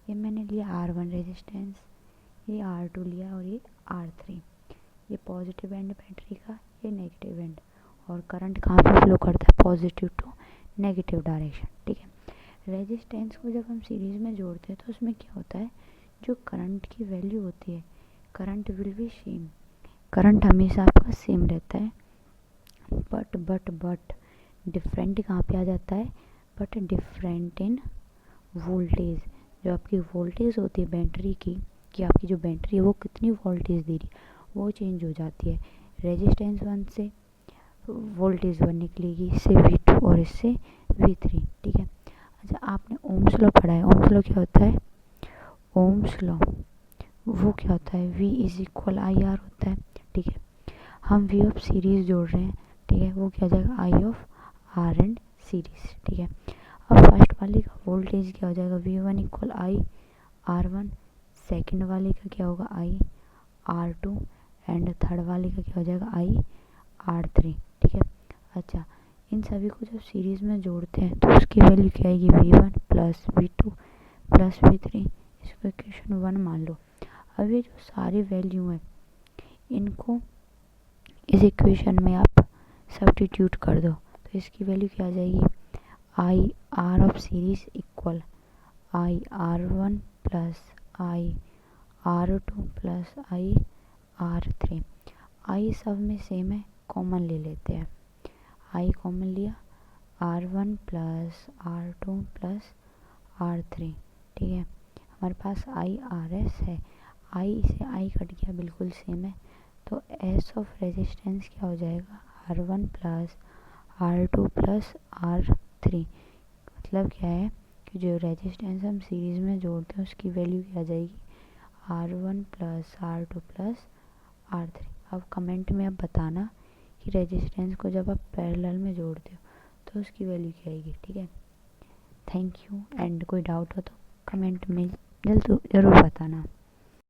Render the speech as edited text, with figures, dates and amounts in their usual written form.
ये मैंने लिया R1 रेजिस्टेंस, ये R2 लिया और ये R3। ये पॉजिटिव एंड बैटरी का, ये नेगेटिव एंड, और करंट कहाँ पे फ्लो करता है, पॉजिटिव टू नेगेटिव डायरेक्शन। ठीक है, रेजिस्टेंस को जब हम सीरीज में जोड़ते हैं तो उसमें क्या होता है, जो करंट की वैल्यू होती है, current will be same, current हमेशा आपका सेम रहता है, बट डिफरेंट कहाँ पे आ जाता है, बट डिफरेंट इन वोल्टेज। जो आपकी वोल्टेज होती है बैटरी की, कि आपकी जो बैटरी है वो कितनी वोल्टेज दे रही है, वो चेंज हो जाती है। रेजिस्टेंस 1 से वोल्टेज 1 निकलेगी, इससे V2 और इससे V3। ठीक है, अच्छा आपने ओम्स लॉ पढ़ा है, ओम्स लॉ क्या होता है, ओम्स लॉ वो क्या होता है, V is equal I R होता है। ठीक है, हम V ऑफ सीरीज जोड़ रहे हैं, ठीक है, वो क्या हो जाएगा, आई ऑफ आर एंड सीरीज। ठीक है, अब फर्स्ट वाले का वोल्टेज क्या हो जाएगा, V1 इक्वल आई R1, सेकेंड वाले का क्या होगा, आई R2, एंड थर्ड वाले का क्या हो जाएगा, आई R3। ठीक है, अच्छा इन सभी को जब सीरीज़ में जोड़ते हैं तो उसकी वैल्यू क्या आएगी, V1 plus V2 plus V3, इसको इक्वेशन 1 मान लो। अब ये जो सारी वैल्यू है इनको इस इक्वेशन में आप सब्स्टिट्यूट कर दो, तो इसकी वैल्यू क्या आ जाएगी, I R of series equal I R1 plus I R2 plus I R3। आई सब में सेम है, कॉमन ले लेते हैं, आई कॉमन लिया, R1 plus R2 plus R3। ठीक है, हमारे पास आई आर एस है, आई से आई कट गया, बिल्कुल सेम है, तो एस ऑफ रेजिस्टेंस क्या हो जाएगा, R1 plus R2 plus R3। मतलब क्या है कि जो रेजिस्टेंस हम सीरीज में जोड़ते हैं उसकी वैल्यू क्या आ जाएगी, R1 plus R2 plus R3। अब कमेंट में आप बताना कि रेजिस्टेंस को जब आप पैरेलल में जोड़ते हो तो उसकी वैल्यू क्या आएगी। ठीक है, थैंक यू, एंड कोई डाउट हो तो कमेंट में जल्द ज़रूर बताना।